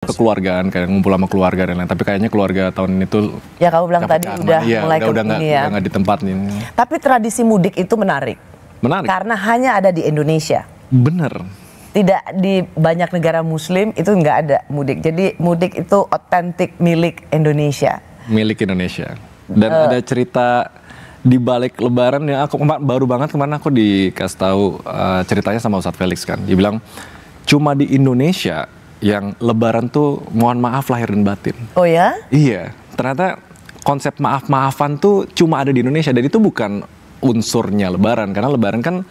kekeluargaan, kayak ngumpul sama keluarga dan lain. Tapi kayaknya keluarga tahun ini tuh ya kamu bilang tadi udah mulai udah nggak di tempat nih. Tapi tradisi mudik itu menarik. Menarik. Karena hanya ada di Indonesia. Bener. Tidak di banyak negara Muslim itu nggak ada mudik. Jadi mudik itu otentik milik Indonesia. Milik Indonesia. Dan ada cerita di balik Lebaran yang aku baru banget kemarin aku dikasih tahu ceritanya sama Ustadz Felix kan. Dia bilang cuma di Indonesia yang Lebaran tuh mohon maaf lahir dan batin. Oh ya? Iya. Ternyata konsep maaf-maafan tuh cuma ada di Indonesia dan itu bukan unsurnya Lebaran karena Lebaran kan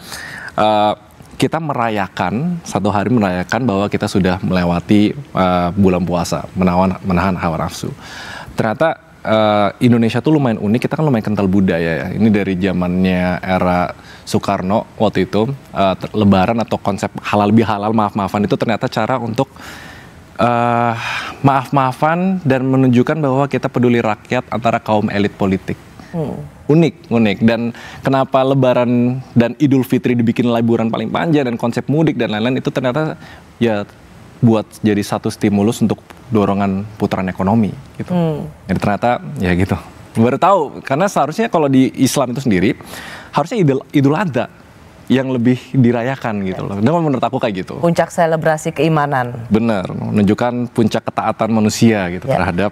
kita merayakan satu hari merayakan bahwa kita sudah melewati bulan puasa, menahan hawa nafsu. Ternyata Indonesia tuh lumayan unik, kita kan lumayan kental budaya ya. Ini dari zamannya era Soekarno waktu itu, Lebaran atau konsep halal bihalal, maaf-maafan itu ternyata cara untuk maaf-maafan dan menunjukkan bahwa kita peduli rakyat antara kaum elit politik. Unik. Dan kenapa Lebaran dan Idul Fitri dibikin liburan paling panjang dan konsep mudik dan lain-lain itu ternyata ya buat jadi satu stimulus untuk dorongan putaran ekonomi gitu. Jadi ternyata ya gitu. Baru tahu karena seharusnya kalau di Islam itu sendiri harusnya Idul Adha yang lebih dirayakan gitu loh. Dan menurut aku kayak gitu. Puncak selebrasi keimanan. Benar, menunjukkan puncak ketaatan manusia gitu terhadap.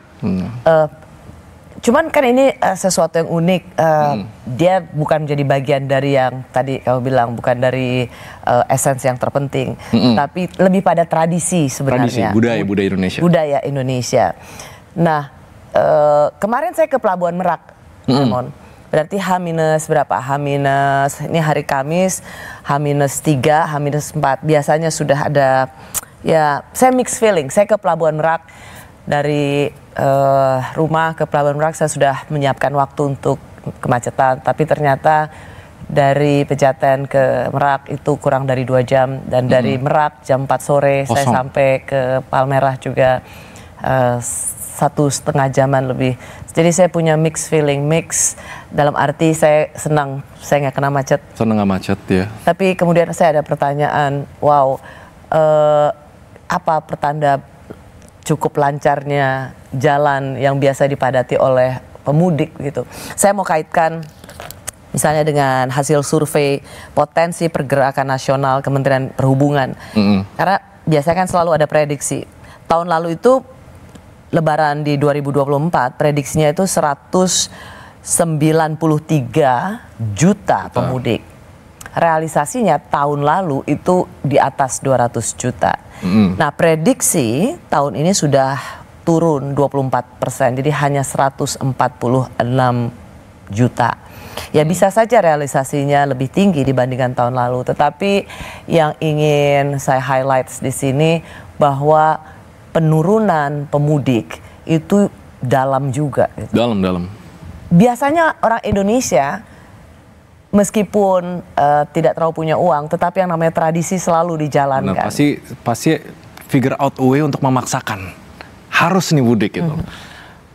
Cuman kan ini sesuatu yang unik. Dia bukan menjadi bagian dari yang tadi kamu bilang, bukan dari esensi yang terpenting, tapi lebih pada tradisi sebenarnya. Tradisi, budaya Indonesia. Budaya Indonesia. Nah, kemarin saya ke Pelabuhan Merak, Ramon. Berarti H- berapa? Ini hari Kamis, H-3, H-4. Biasanya sudah ada, ya saya mixed feeling. Saya ke Pelabuhan Merak, dari rumah ke Pelabuhan Merak saya sudah menyiapkan waktu untuk kemacetan. Tapi ternyata dari Pejaten ke Merak itu kurang dari 2 jam. Dan dari Merak jam 4 sore saya sampai ke Palmerah juga 1,5 jaman lebih. Jadi saya punya mix feeling, dalam arti saya senang saya nggak kena macet. Senang nggak macet ya. Tapi kemudian saya ada pertanyaan, wow, apa pertanda cukup lancarnya jalan yang biasa dipadati oleh pemudik gitu? Saya mau kaitkan misalnya dengan hasil survei potensi pergerakan nasional Kementerian Perhubungan. Karena biasanya kan selalu ada prediksi. Tahun lalu itu Lebaran di 2024 prediksinya itu 193 juta pemudik. Realisasinya tahun lalu itu di atas 200 juta. Nah, prediksi tahun ini sudah turun 24%, jadi hanya 146 juta. Ya bisa saja realisasinya lebih tinggi dibandingkan tahun lalu, tetapi yang ingin saya highlight di sini bahwa penurunan pemudik itu dalam juga. Gitu. Dalam. Biasanya orang Indonesia meskipun tidak terlalu punya uang, tetapi yang namanya tradisi selalu dijalankan. Nah, pasti figure out a way untuk memaksakan. Harus nih mudik gitu.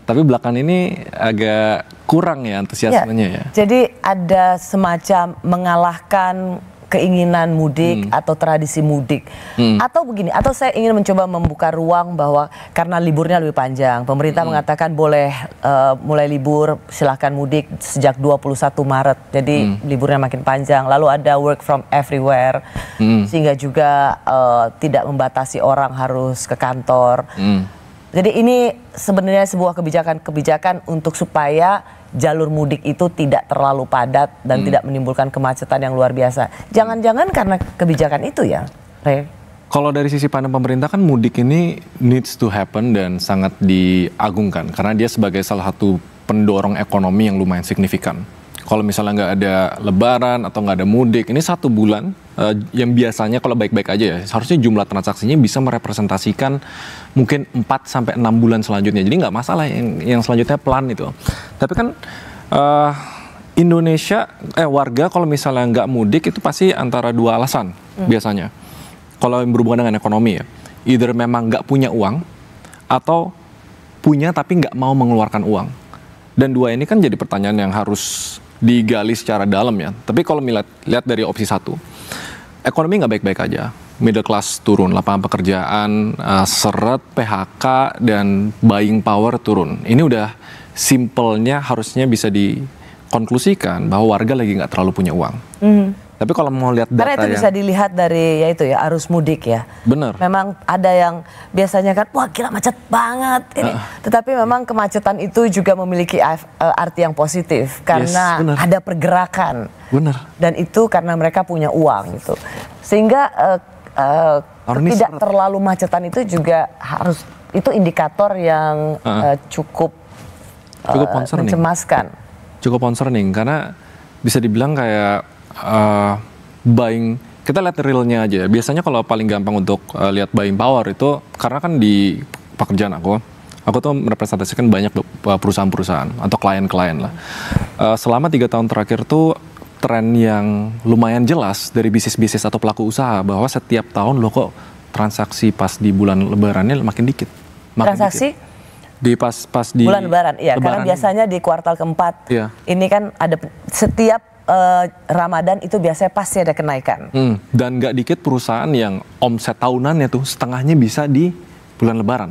Tapi belakangan ini agak kurang ya antusiasmenya ya. Jadi ada semacam mengalahkan keinginan mudik atau tradisi mudik. Atau begini, atau saya ingin mencoba membuka ruang bahwa karena liburnya lebih panjang, pemerintah mengatakan boleh mulai libur, silahkan mudik sejak 21 Maret. Jadi liburnya makin panjang. Lalu ada work from everywhere, sehingga juga tidak membatasi orang harus ke kantor. Jadi ini sebenarnya sebuah kebijakan untuk supaya jalur mudik itu tidak terlalu padat dan tidak menimbulkan kemacetan yang luar biasa. Jangan-jangan karena kebijakan itu ya, Ray? Kalau dari sisi pandang pemerintah kan mudik ini needs to happen dan sangat diagungkan. Karena dia sebagai salah satu pendorong ekonomi yang lumayan signifikan. Kalau misalnya nggak ada lebaran atau nggak ada mudik, ini 1 bulan yang biasanya kalau baik-baik aja ya, seharusnya jumlah transaksinya bisa merepresentasikan mungkin 4-6 bulan selanjutnya. Jadi nggak masalah yang selanjutnya pelan itu. Tapi kan warga kalau misalnya nggak mudik itu pasti antara 2 alasan biasanya. Kalau yang berhubungan dengan ekonomi ya, either memang nggak punya uang atau punya tapi nggak mau mengeluarkan uang. Dan 2 ini kan jadi pertanyaan yang harus digali secara dalam ya. Tapi kalau lihat dari opsi 1, ekonomi nggak baik-baik aja. middle class turun, lapangan pekerjaan seret, PHK dan buying power turun. Ini udah simpelnya harusnya bisa dikonklusikan bahwa warga lagi nggak terlalu punya uang. Tapi kalau mau lihat data karena itu bisa dilihat dari yaitu ya arus mudik ya. Bener. Memang ada yang biasanya kan wah gila macet banget ini. Tetapi memang kemacetan itu juga memiliki arti yang positif karena ada pergerakan. Bener. Dan itu karena mereka punya uang gitu. Sehingga tidak terlalu macetan itu juga harus itu indikator yang cukup mencemaskan. Cukup concerning karena bisa dibilang kayak buying, kita lihat realnya aja. Biasanya kalau paling gampang untuk lihat buying power itu karena kan di pekerjaan aku tuh merepresentasikan banyak perusahaan-perusahaan atau klien-klien lah. Selama 3 tahun terakhir tuh tren yang lumayan jelas dari bisnis-bisnis atau pelaku usaha bahwa setiap tahun loh kok transaksi pas di bulan lebarannya makin dikit. Transaksi? Di pas di bulan lebaran, iya. Karena biasanya di kuartal keempat ini kan ada setiap Ramadan itu biasanya pasti ada kenaikan. Dan nggak dikit perusahaan yang omset tahunannya tuh setengahnya bisa di bulan lebaran.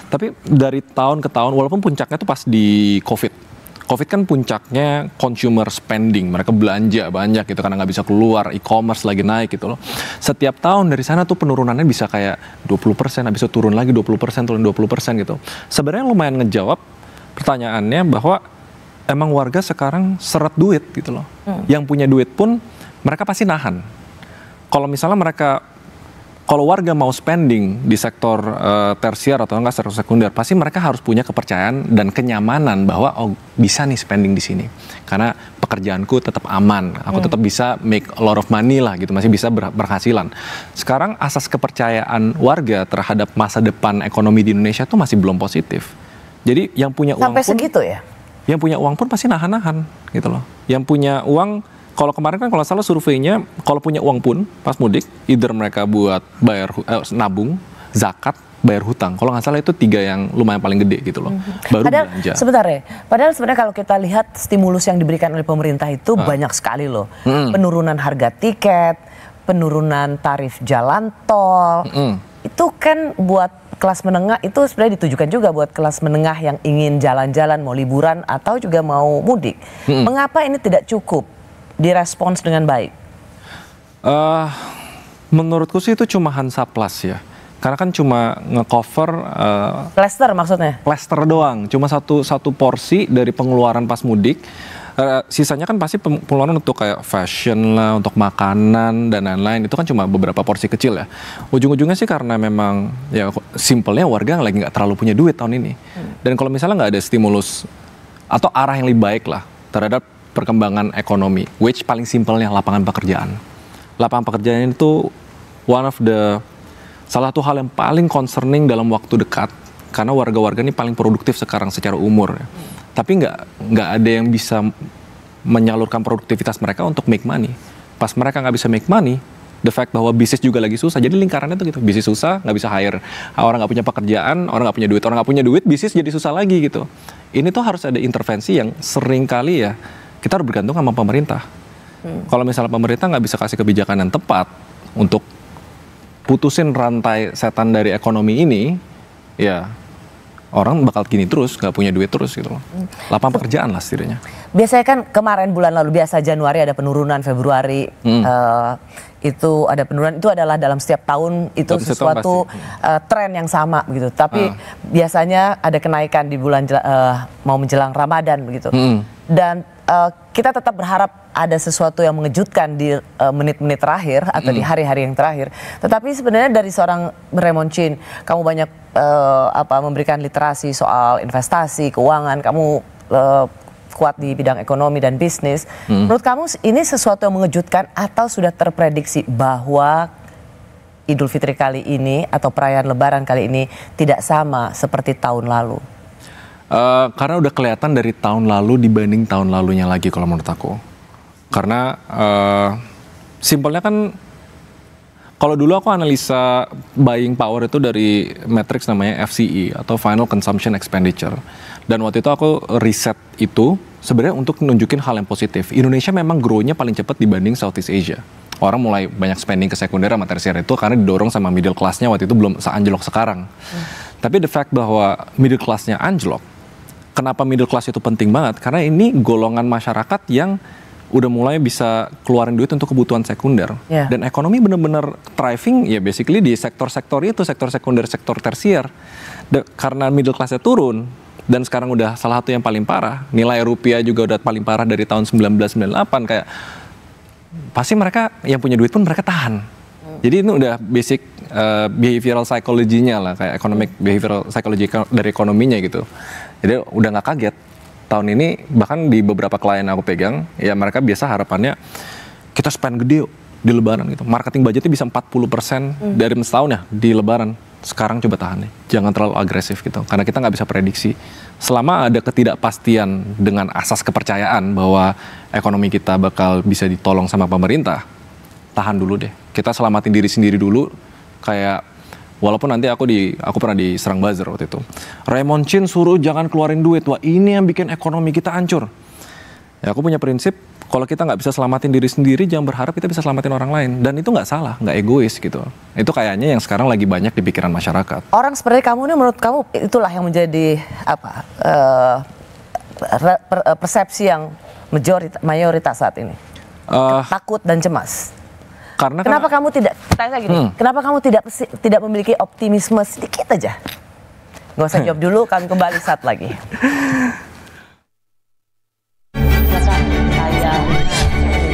Tapi dari tahun ke tahun, walaupun puncaknya tuh pas di COVID kan puncaknya consumer spending, mereka belanja banyak gitu karena nggak bisa keluar, e-commerce lagi naik gitu loh. Setiap tahun dari sana tuh penurunannya bisa kayak 20%, habis itu turun lagi 20%, turun 20% gitu. Sebenarnya lumayan ngejawab pertanyaannya bahwa emang warga sekarang seret duit gitu loh. Yang punya duit pun mereka pasti nahan. Kalau misalnya kalau warga mau spending di sektor tersier atau enggak sektor sekunder, pasti mereka harus punya kepercayaan dan kenyamanan bahwa bisa nih spending di sini. Karena pekerjaanku tetap aman, aku tetap bisa make a lot of money lah gitu, masih bisa berhasilan. Sekarang asas kepercayaan warga terhadap masa depan ekonomi di Indonesia tuh masih belum positif. Jadi yang punya uang sampai segitu ya? Yang punya uang pun pasti nahan-nahan gitu loh. Yang punya uang, kalau kemarin kan kalau salah surveinya, kalau punya uang pun pas mudik, either mereka buat bayar nabung, zakat, bayar hutang. Kalau nggak salah itu 3 yang lumayan paling gede gitu loh. Baru belanja. Sebentar ya, padahal sebenarnya kalau kita lihat stimulus yang diberikan oleh pemerintah itu banyak sekali loh. Penurunan harga tiket, penurunan tarif jalan tol, itu kan buat kelas menengah itu sebenarnya ditujukan juga buat kelas menengah yang ingin jalan-jalan, mau liburan atau juga mau mudik. Mengapa ini tidak cukup direspons dengan baik? Menurutku sih itu cuma Hansaplas ya. Karena kan cuma ngecover plester maksudnya? Plester doang, cuma satu porsi dari pengeluaran pas mudik. Sisanya kan pasti pengeluaran untuk kayak fashion lah, untuk makanan dan lain-lain. Itu kan cuma beberapa porsi kecil ya. Ujung-ujungnya sih karena memang ya simpelnya warga lagi nggak terlalu punya duit tahun ini. Dan kalau misalnya nggak ada stimulus atau arah yang lebih baik lah terhadap perkembangan ekonomi, which paling simpelnya lapangan pekerjaan. Lapangan pekerjaan itu salah satu hal yang paling concerning dalam waktu dekat. Karena warga-warga ini paling produktif sekarang secara umur ya. Tapi nggak ada yang bisa menyalurkan produktivitas mereka untuk make money. Pas mereka nggak bisa make money, the fact bahwa bisnis juga lagi susah. Jadi lingkarannya tuh gitu, bisnis susah, nggak bisa hire orang, nggak punya pekerjaan, orang nggak punya duit, bisnis jadi susah lagi gitu. Ini tuh harus ada intervensi yang sering kali ya kita harus bergantung sama pemerintah. Kalau misalnya pemerintah nggak bisa kasih kebijakan yang tepat untuk putusin rantai setan dari ekonomi ini, ya orang bakal gini terus, nggak punya duit terus gitu loh. Lapangan pekerjaan lah setidaknya. Biasanya kan kemarin bulan lalu biasa Januari ada penurunan, Februari itu ada penurunan. Itu adalah dalam setiap tahun itu sesuatu tren yang sama begitu. Tapi biasanya ada kenaikan di bulan mau menjelang Ramadan begitu. Dan kita tetap berharap ada sesuatu yang mengejutkan di menit-menit terakhir atau di hari-hari yang terakhir. Tetapi sebenarnya dari seorang Raymond Chin, kamu banyak memberikan literasi soal investasi, keuangan, kamu kuat di bidang ekonomi dan bisnis. Menurut kamu ini sesuatu yang mengejutkan atau sudah terprediksi bahwa Idul Fitri kali ini atau perayaan Lebaran kali ini tidak sama seperti tahun lalu? Karena udah kelihatan dari tahun lalu dibanding tahun lalunya lagi kalau menurut aku. Karena simpelnya kan kalau dulu aku analisa buying power itu dari matrix namanya FCE atau Final Consumption Expenditure. Dan waktu itu aku riset itu sebenarnya untuk menunjukin hal yang positif. Indonesia memang grow-nya paling cepat dibanding Southeast Asia. orang mulai banyak spending ke sekunder sama tersier itu karena didorong sama middle class-nya waktu itu belum seanjlok sekarang. Tapi the fact bahwa middle class-nya anjlok, kenapa middle class itu penting banget? Karena ini golongan masyarakat yang udah mulai bisa keluarin duit untuk kebutuhan sekunder. Dan ekonomi bener-bener thriving ya basically di sektor-sektor itu, sektor sekunder, sektor tersier. Karena middle class-nya turun, dan sekarang udah salah satu yang paling parah, nilai rupiah juga udah paling parah dari tahun 1998, kayak pasti mereka yang punya duit pun mereka tahan. Jadi itu udah basic behavioral psychology-nya lah, kayak economic behavioral psychology dari ekonominya gitu. Jadi udah nggak kaget. Tahun ini bahkan di beberapa klien aku pegang, ya mereka biasa harapannya kita spend gede yuk di lebaran gitu. Marketing budgetnya bisa 40% dari setahun ya di lebaran. Sekarang coba tahan nih, jangan terlalu agresif gitu. Karena kita nggak bisa prediksi. Selama ada ketidakpastian dengan asas kepercayaan bahwa ekonomi kita bakal bisa ditolong sama pemerintah, tahan dulu deh. Kita selamatin diri sendiri dulu, kayak walaupun nanti aku pernah diserang buzzer waktu itu. Raymond Chin suruh jangan keluarin duit. Wah, ini yang bikin ekonomi kita hancur. Ya aku punya prinsip, kalau kita nggak bisa selamatin diri sendiri, jangan berharap kita bisa selamatin orang lain. Dan itu nggak salah, nggak egois gitu. Itu kayaknya yang sekarang lagi banyak di pikiran masyarakat. Orang seperti kamu ini menurut kamu itulah yang menjadi persepsi yang mayoritas saat ini. Takut dan cemas. Karena kenapa kamu tidak kenapa kamu tidak memiliki optimisme sedikit aja? Nggak usah jawab dulu, kami kembali saat lagi. Saya